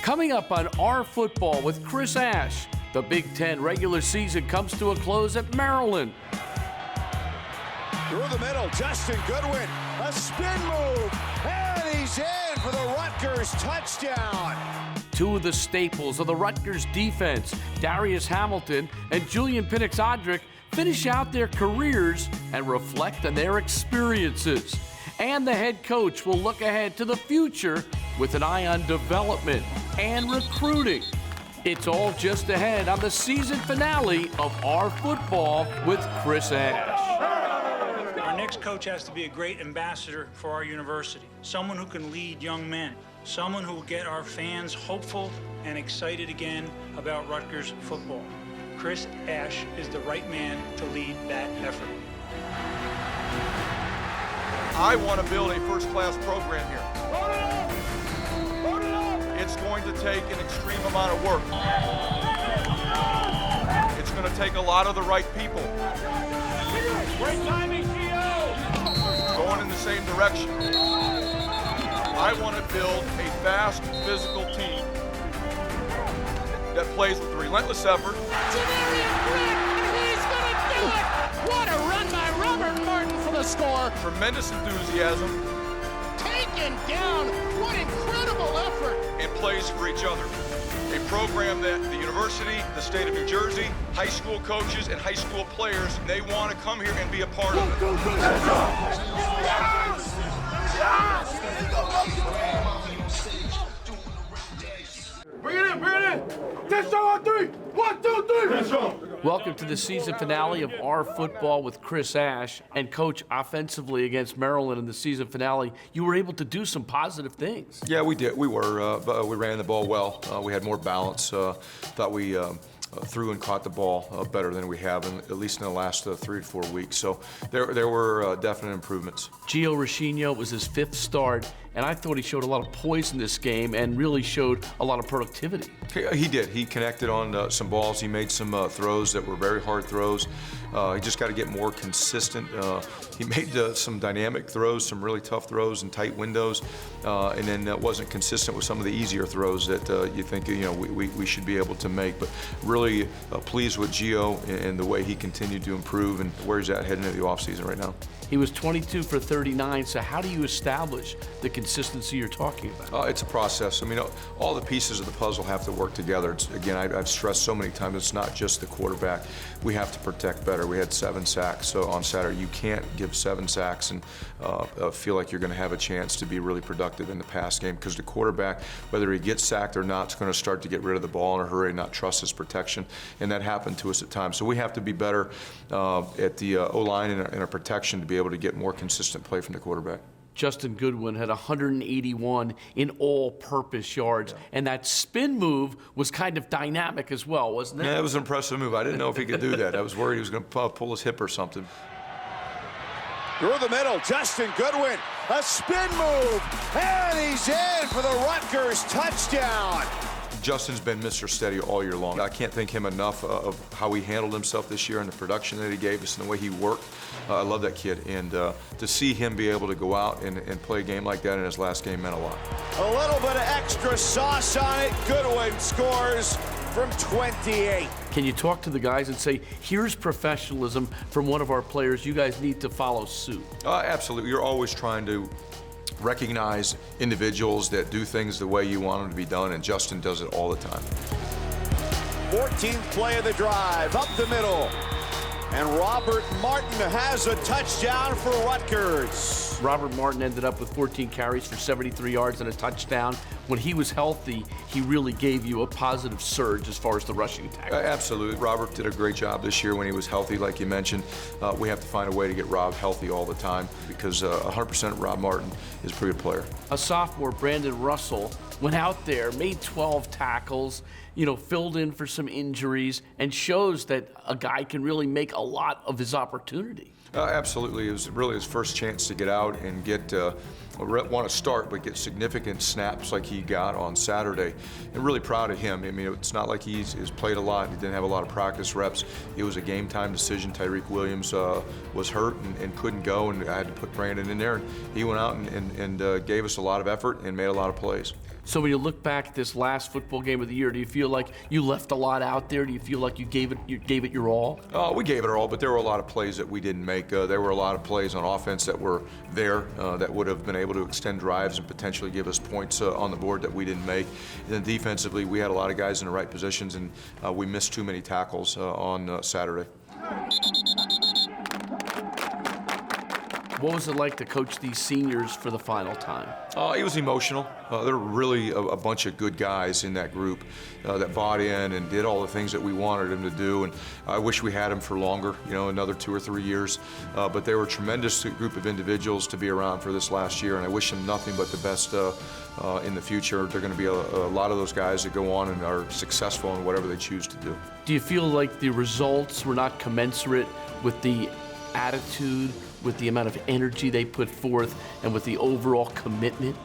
Coming up on Our Football with Chris Ash, the Big Ten regular season comes to a close at Maryland. Through the middle, Justin Goodwin, a spin move, and he's in for the Rutgers touchdown. Two of the staples of the Rutgers defense, Darius Hamilton and Julian Pinnock-Odrick, finish out their careers and reflect on their experiences. And the head coach will look ahead to the future with an eye on development and recruiting. It's all just ahead on the season finale of Our Football with Chris Ash. Our next coach has to be a great ambassador for our university, someone who can lead young men, someone who will get our fans hopeful and excited again about Rutgers football. Chris Ash is the right man to lead that effort. I want to build a first-class program here. It's going to take an extreme amount of work. It's going to take a lot of the right people. Great timing, Gio! Going in the same direction. I want to build a fast, physical team that plays with relentless effort. He's going to do it! What a run by Robert Martin for the score! Tremendous enthusiasm. Taken down! What incredible effort! And plays for each other. A program that the university, the state of New Jersey, high school coaches, and high school players, they want to come here and be a part of it. Bring it in, bring it in! Touchdown on three! 1, 2, 3! Welcome to the season finale of Our Football with Chris Ash. And Coach, offensively against Maryland in the season finale, you were able to do some positive things. Yeah, we did. We were. We ran the ball well. We had more balance. Thought we threw and caught the ball better than we have, at least in the last 3 to 4 weeks. So there were definite improvements. Gio Rashino was his 5th start, and I thought he showed a lot of poise in this game and really showed a lot of productivity. He did. He connected on some balls. He made some throws that were very hard throws. He just got to get more consistent. He made some dynamic throws, some really tough throws in tight windows, and then wasn't consistent with some of the easier throws that you think we should be able to make. But really pleased with Gio and the way he continued to improve and where he's at heading into the offseason right now. He was 22 for 39, so how do you establish the consistency you're talking about? It's a process. I mean, all the pieces of the puzzle have to work together. Again, I've stressed so many times, it's not just the quarterback. We have to protect better. We had 7 sacks on Saturday. You can't give 7 sacks and feel like you're going to have a chance to be really productive in the pass game, because the quarterback, whether he gets sacked or not, is going to start to get rid of the ball in a hurry and not trust his protection, and that happened to us at times. So we have to be better at the O-line and our protection to be able to get more consistent play from the quarterback. Justin Goodwin had 181 in all-purpose yards, and that spin move was kind of dynamic as well, wasn't it? Yeah, it was an impressive move. I didn't know if he could do that. I was worried he was going to pull his hip or something. Through the middle, Justin Goodwin, a spin move, and he's in for the Rutgers touchdown. Justin's been Mr. Steady all year long. I can't thank him enough of how he handled himself this year and the production that he gave us and the way he worked. I love that kid, and to see him be able to go out and play a game like that in his last game meant a lot. A little bit of extra sauce on it. Goodwin scores from 28. Can you talk to the guys and say, here's professionalism from one of our players, you guys need to follow suit? Absolutely. You're always trying to recognize individuals that do things the way you want them to be done, and Justin does it all the time. 14th play of the drive, up the middle. And Robert Martin has a touchdown for Rutgers. Robert Martin ended up with 14 carries for 73 yards and a touchdown. When he was healthy, he really gave you a positive surge as far as the rushing attack. Absolutely. Robert did a great job this year when he was healthy, like you mentioned. We have to find a way to get Rob healthy all the time, because 100% Rob Martin is a pretty good player. A sophomore, Brandon Russell, went out there, made 12 tackles, filled in for some injuries, and shows that a guy can really make a lot of his opportunity. Absolutely. It was really his first chance to get out and get want to start, but get significant snaps like he got on Saturday. And really proud of him. I mean, it's not like he's played a lot. He didn't have a lot of practice reps. It was a game time decision. Tyreek Williams was hurt and couldn't go, and I had to put Brandon in there. And he went out and gave us a lot of effort and made a lot of plays. So when you look back at this last football game of the year, do you feel like you left a lot out there? Do you feel like you gave it your all? We gave it our all, but there were a lot of plays that we didn't make. There were a lot of plays on offense that were there that would have been able to extend drives and potentially give us points on the board that we didn't make. And then defensively, we had a lot of guys in the right positions, and we missed too many tackles on Saturday. What was it like to coach these seniors for the final time? It was emotional. There were really a bunch of good guys in that group that bought in and did all the things that we wanted them to do. And I wish we had them for longer, another 2 or 3 years. But they were a tremendous group of individuals to be around for this last year, and I wish them nothing but the best in the future. They're going to be a lot of those guys that go on and are successful in whatever they choose to do. Do you feel like the results were not commensurate with the attitude, with the amount of energy they put forth, and with the overall commitment?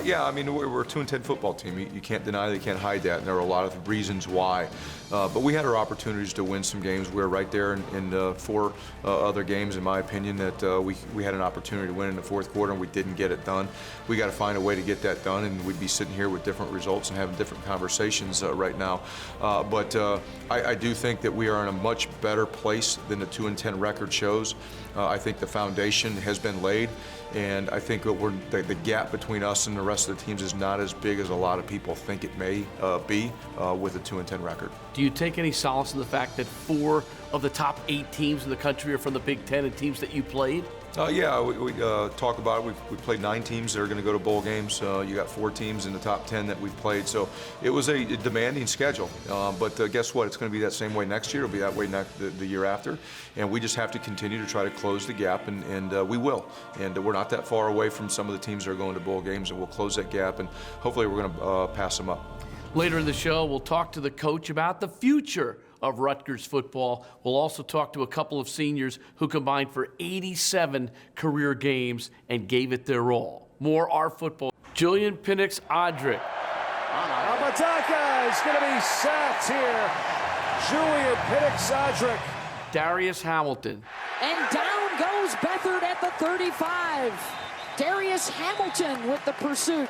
Yeah, I mean, we're a 2-10 football team. You can't deny that, you can't hide that, and there are a lot of reasons why. But we had our opportunities to win some games. We were right there in 4 other games, in my opinion, that we had an opportunity to win in the fourth quarter, and we didn't get it done. We got to find a way to get that done, and we'd be sitting here with different results and having different conversations right now. But I do think that we are in a much better place than the 2-10 record shows. I think the foundation has been laid, and I think that the gap between us and the rest of the teams is not as big as a lot of people think it may be with a 2-10 record. Do you take any solace in the fact that 4 of the top 8 teams in the country are from the Big Ten and teams that you played? Yeah, we talk about it. We played 9 teams that are going to go to bowl games. You got 4 teams in the top 10 that we've played. So it was a demanding schedule. But guess what? It's going to be that same way next year. It'll be that way the year after. And we just have to continue to try to close the gap, and we will. And we're not that far away from some of the teams that are going to bowl games, and we'll close that gap, and hopefully we're going to pass them up. Later in the show, we'll talk to the coach about the future of Rutgers football. We'll also talk to a couple of seniors who combined for 87 career games and gave it their all. More Our Football. Julian Penix-Odrick. Abataka is going to be sacked here. Julian Penix-Odrick. Darius Hamilton. And down goes Beathard at the 35. Darius Hamilton with the pursuit.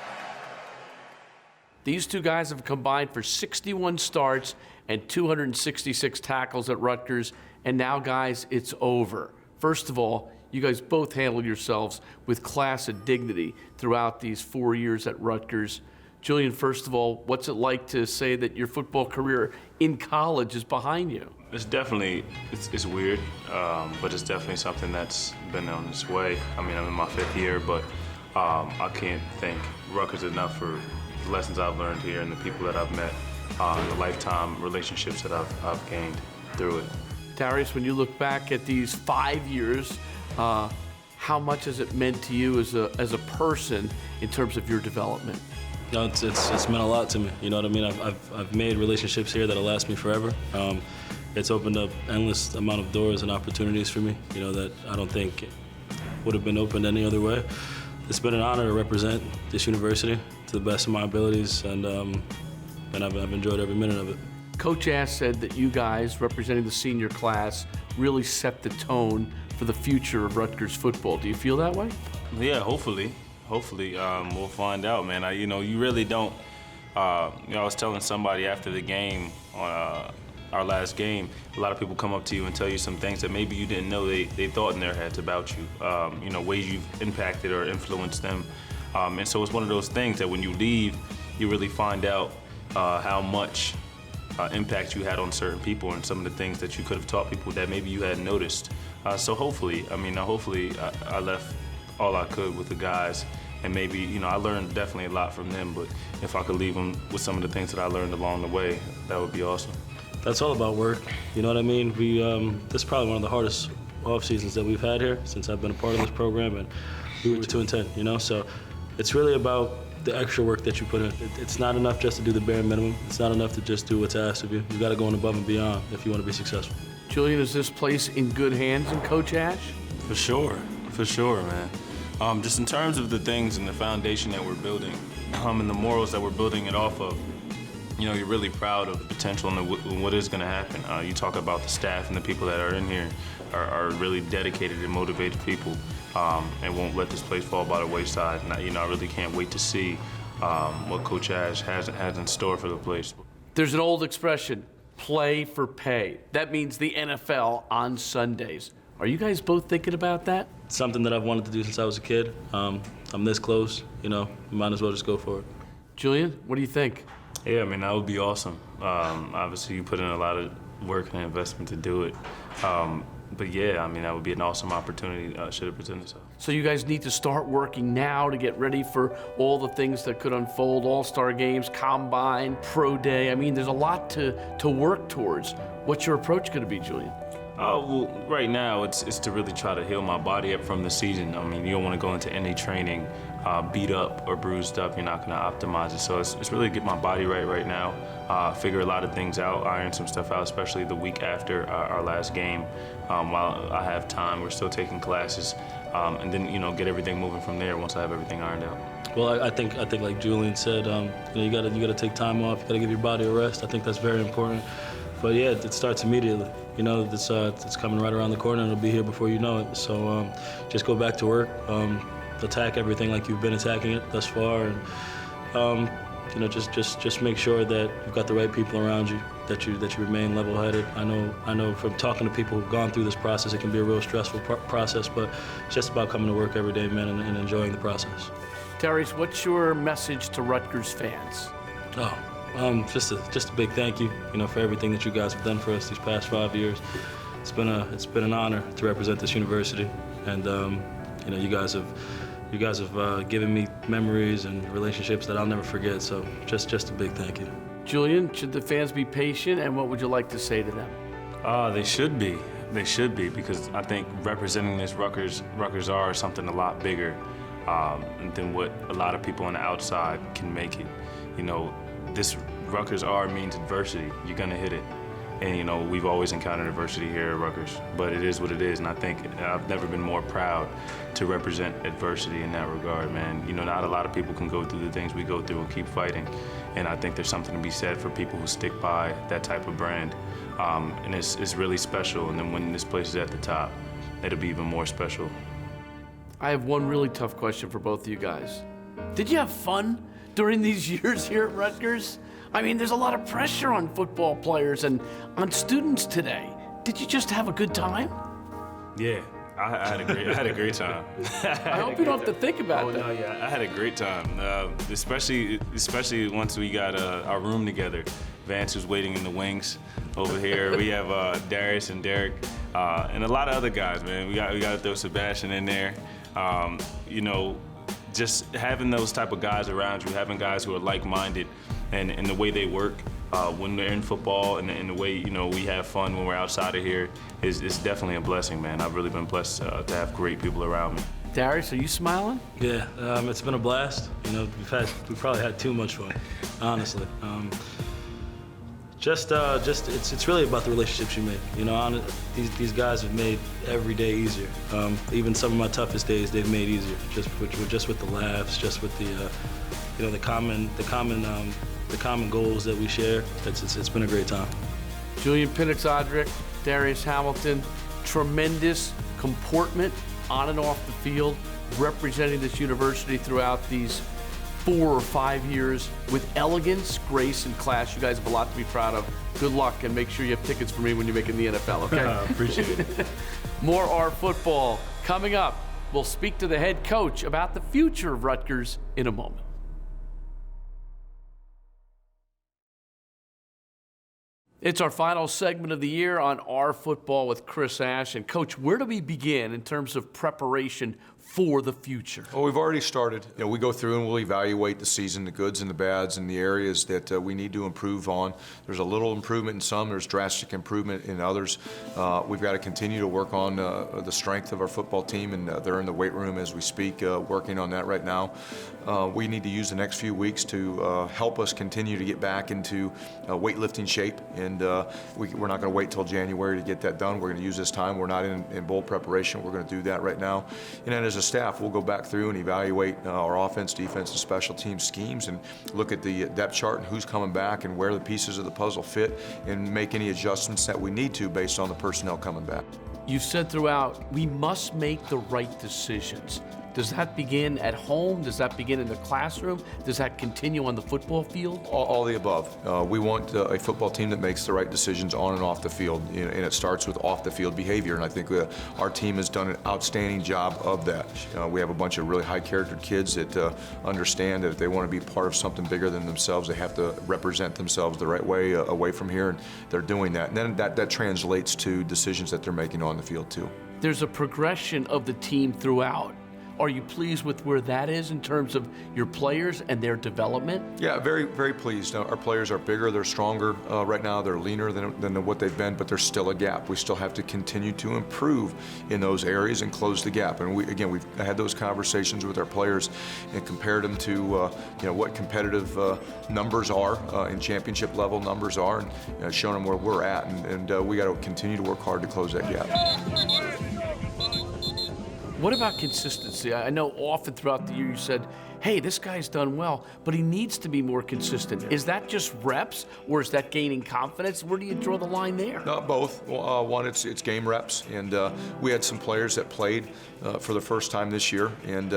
These 2 guys have combined for 61 starts and 266 tackles at Rutgers. And now, guys, it's over. First of all, you guys both handled yourselves with class and dignity throughout these 4 years at Rutgers. Julian, first of all, what's it like to say that your football career in college is behind you? It's definitely, it's weird, but it's definitely something that's been on its way. I mean, I'm in my 5th year, but I can't thank Rutgers enough for the lessons I've learned here and the people that I've met, the lifetime relationships that I've gained through it. Darius, when you look back at these 5 years, how much has it meant to you as a person in terms of your development? No, it's meant a lot to me. You know what I mean? I've made relationships here that'll last me forever. It's opened up endless amount of doors and opportunities for me, that I don't think would have been opened any other way. It's been an honor to represent this university to the best of my abilities, and I've enjoyed every minute of it. Coach Ash said that you guys, representing the senior class, really set the tone for the future of Rutgers football. Do you feel that way? Yeah, hopefully. We'll find out, man. You really don't. I was telling somebody after the game, on our last game, a lot of people come up to you and tell you some things that maybe you didn't know they thought in their heads about you. Ways you've impacted or influenced them. And so it's one of those things that when you leave, you really find out how much impact you had on certain people and some of the things that you could have taught people that maybe you hadn't noticed. So hopefully I left all I could with the guys, and maybe, I learned definitely a lot from them, but if I could leave them with some of the things that I learned along the way, that would be awesome. That's all about work, you know what I mean? This is probably one of the hardest off seasons that we've had here since I've been a part of this program, and we were 2-10, so it's really about the extra work that you put in. It's not enough just to do the bare minimum. It's not enough to just do what's asked of you. You've got to go on above and beyond if you want to be successful. Julian, is this place in good hands in Coach Ash? For sure, man. Just in terms of the things and the foundation that we're building, and the morals that we're building it off of, you're really proud of the potential and what is going to happen. You talk about the staff and the people that are in here are really dedicated and motivated people, and won't let this place fall by the wayside. And I really can't wait to see what Coach Ash has in store for the place. There's an old expression, play for pay. That means the NFL on Sundays. Are you guys both thinking about that? It's something that I've wanted to do since I was a kid. I'm this close, might as well just go for it. Julian, what do you think? Yeah, I mean, that would be awesome. Obviously, you put in a lot of work and investment to do it. But yeah, I mean, that would be an awesome opportunity should it present itself. So you guys need to start working now to get ready for all the things that could unfold, All-Star games, Combine, Pro Day. I mean, there's a lot to work towards. What's your approach going to be, Julian? Well, right now, it's to really try to heal my body up from the season. I mean, you don't want to go into any training beat up or bruised up. You're not going to optimize it. So it's really get my body right now, figure a lot of things out, iron some stuff out, especially the week after our last game. While I have time, we're still taking classes, and then get everything moving from there once I have everything ironed out. Well, I think like Julian said, you gotta take time off. You gotta give your body a rest. I think that's very important. But yeah, it starts immediately. It's coming right around the corner, and it'll be here before you know it. So just go back to work, attack everything like you've been attacking it thus far, and just make sure that you've got the right people around you, that you remain level-headed. I know from talking to people who've gone through this process, it can be a real stressful process, but it's just about coming to work every day, man, and enjoying the process. Darius, what's your message to Rutgers fans? Just a big thank you, for everything that you guys have done for us these past 5 years. It's been an honor to represent this university, and you guys have given me memories and relationships that I'll never forget. So just a big thank you. Julian, should the fans be patient, and what would you like to say to them? They should be. They should be, because I think representing this Rutgers are something a lot bigger than what a lot of people on the outside can make it. This Rutgers R means adversity. You're gonna hit it. And we've always encountered adversity here at Rutgers, but it is what it is. And I think I've never been more proud to represent adversity in that regard, man. Not a lot of people can go through the things we go through and keep fighting. And I think there's something to be said for people who stick by that type of brand. And it's really special. And then when this place is at the top, it'll be even more special. I have one really tough question for both of you guys. Did you have fun during these years here at Rutgers? I mean, there's a lot of pressure on football players and on students today. Did you just have a good time? Yeah, I had a great time. I hope you don't have to think about that. No, yeah, I had a great time. Especially once we got our room together. Vance was waiting in the wings over here. We have Darius and Derek and a lot of other guys, man. We got to throw Sebastian in there. Just having those type of guys around you, having guys who are like-minded, and the way they work when they're in football, and the way we have fun when we're outside of here is definitely a blessing, man. I've really been blessed to have great people around me. Darius, are you smiling? Yeah, it's been a blast. We've probably had too much fun, honestly. It's really about the relationships you make. These guys have made every day easier. Even some of my toughest days, they've made easier. Just with the laughs, just with the common goals that we share. It's been a great time. Julian Pinnock-Odrick, Darius Hamilton, tremendous comportment on and off the field, representing this university throughout these 4 or 5 years with elegance, grace, and class. You guys have a lot to be proud of. Good luck, and make sure you have tickets for me when you make it in the NFL, okay? Appreciate it. More R football coming up. We'll speak to the head coach about the future of Rutgers in a moment. It's our final segment of the year on R Football with Chris Ash. And Coach, where do we begin in terms of preparation for the future? Well, we've already started. We go through and we'll evaluate the season, the goods and the bads, and the areas that we need to improve on. There's a little improvement in some, there's drastic improvement in others. We've got to continue to work on the strength of our football team, and they're in the weight room as we speak, working on that right now. We need to use the next few weeks to help us continue to get back into weightlifting shape, and we're not going to wait till January to get that done. We're going to use this time. We're not in bowl preparation. We're going to do that right now. And then as a staff, we'll go back through and evaluate our offense, defense, and special team schemes, and look at the depth chart and who's coming back and where the pieces of the puzzle fit, and make any adjustments that we need to based on the personnel coming back. You've said throughout, we must make the right decisions. Does that begin at home? Does that begin in the classroom? Does that continue on the football field? All the above. We want a football team that makes the right decisions on and off the field, and it starts with off-the-field behavior, and I think our team has done an outstanding job of that. We have a bunch of really high-character kids that understand that if they want to be part of something bigger than themselves, they have to represent themselves the right way away from here, and they're doing that. And then that translates to decisions that they're making on the field, too. There's a progression of the team throughout. Are you pleased with where that is in terms of your players and their development? Yeah, very, very pleased. Our players are bigger, they're stronger right now, they're leaner than what they've been, but there's still a gap. We still have to continue to improve in those areas and close the gap. And we've had those conversations with our players and compared them to what competitive numbers are and championship level numbers are, and shown them where we're at. And we got to continue to work hard to close that gap. What about consistency? I know often throughout the year you said, hey, this guy's done well, but he needs to be more consistent. Is that just reps, or is that gaining confidence? Where do you draw the line there? Both. One, it's game reps, and we had some players that played for the first time this year, and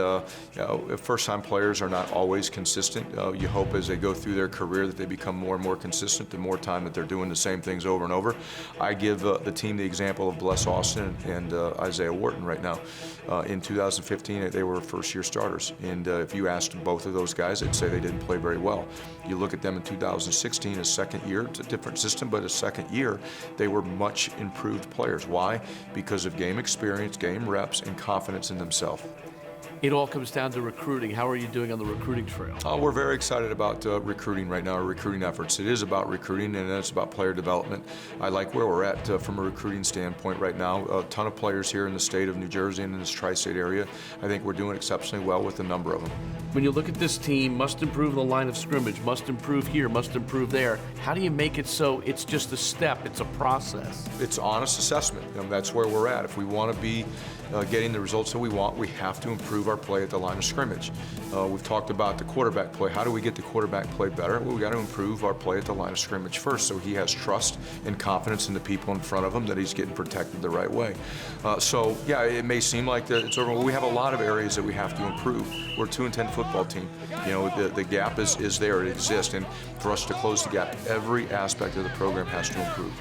first-time players are not always consistent. You hope as they go through their career that they become more and more consistent, the more time that they're doing the same things over and over. I give the team the example of Bless Austin and Isaiah Wharton right now. In 2015, they were first-year starters, and if you asked both of those guys, they'd say they didn't play very well. You look at them in 2016, a second year, it's a different system, but a second year, they were much improved players. Why? Because of game experience, game reps, and confidence in themselves. It all comes down to recruiting. How are you doing on the recruiting trail? We're very excited about recruiting right now, our recruiting efforts. It is about recruiting, and it's about player development. I like where we're at from a recruiting standpoint right now. A ton of players here in the state of New Jersey and in this tri-state area. I think we're doing exceptionally well with a number of them. When you look at this team, must improve the line of scrimmage, must improve here, must improve there. How do you make it so it's just a step, it's a process? It's honest assessment. That's where we're at. If we want to be getting the results that we want, we have to improve our play at the line of scrimmage. We've talked about the quarterback play. How do we get the quarterback play better? Well, we got to improve our play at the line of scrimmage first, so he has trust and confidence in the people in front of him that he's getting protected the right way. So yeah, it may seem like it's over. We have a lot of areas that we have to improve. We're a 2-10 football team. The gap is there, it exists, and for us to close the gap, every aspect of the program has to improve.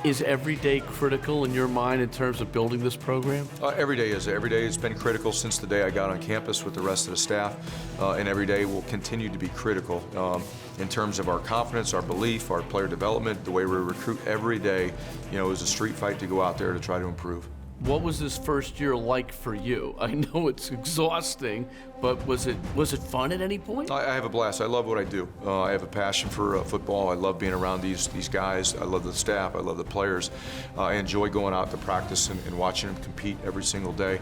Is every day critical in your mind in terms of building this program? Every day is. Every day has been critical since the day I got on campus with the rest of the staff, and every day will continue to be critical in terms of our confidence, our belief, our player development, the way we recruit. Every day, is a street fight to go out there to try to improve. What was this first year like for you? I know it's exhausting, but was it fun at any point? I have a blast. I love what I do. I have a passion for football. I love being around these guys. I love the staff. I love the players. I enjoy going out to practice and watching them compete every single day.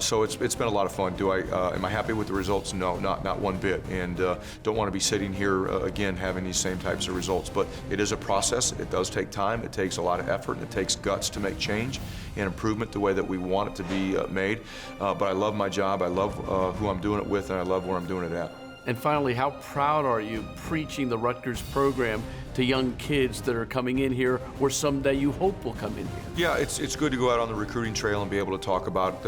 So it's been a lot of fun. Am I happy with the results? No, not one bit. And don't want to be sitting here again having these same types of results. But it is a process. It does take time. It takes a lot of effort, and it takes guts to make change and improvement the way that we want it to be made. But I love my job. I love who I'm doing it with, and I love where I'm doing it at. And finally, how proud are you preaching the Rutgers program to young kids that are coming in here, or someday you hope will come in here? Yeah, it's good to go out on the recruiting trail and be able to talk about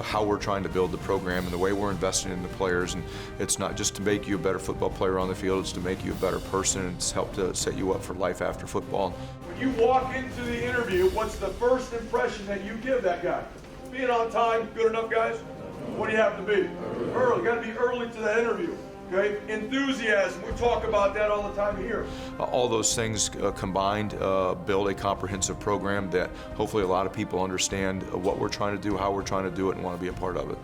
how we're trying to build the program and the way we're investing in the players. And it's not just to make you a better football player on the field, it's to make you a better person, and it's helped to set you up for life after football. When you walk into the interview, what's the first impression that you give that guy? Being on time, good enough, guys? What do you have to be? Early. Got to be early to that interview. Okay? Enthusiasm. We talk about that all the time here. All those things combined build a comprehensive program that hopefully a lot of people understand what we're trying to do, how we're trying to do it, and want to be a part of it.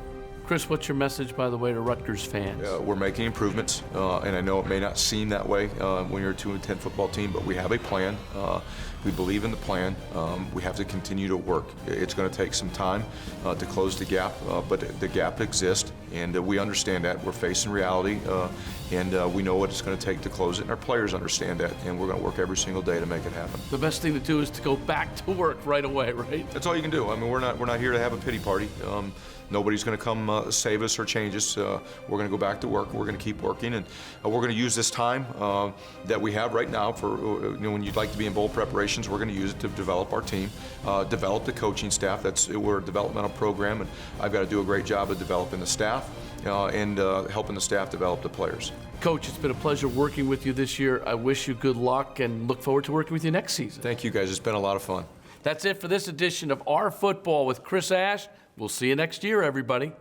Chris, what's your message, by the way, to Rutgers fans? We're making improvements, and I know it may not seem that way when you're a 2-10 football team, but we have a plan. We believe in the plan. We have to continue to work. It's going to take some time to close the gap, but the gap exists, and we understand that. We're facing reality, and we know what it's going to take to close it, and our players understand that, and we're going to work every single day to make it happen. The best thing to do is to go back to work right away, right? That's all you can do. I mean, we're not here to have a pity party. Nobody's going to come save us or change us. We're going to go back to work. We're going to keep working, and we're going to use this time that we have right now for when you'd like to be in bowl preparations. We're going to use it to develop our team, develop the coaching staff. We're a developmental program, and I've got to do a great job of developing the staff and helping the staff develop the players. Coach, it's been a pleasure working with you this year. I wish you good luck and look forward to working with you next season. Thank you, guys. It's been a lot of fun. That's it for this edition of Our Football with Chris Ash. We'll see you next year, everybody.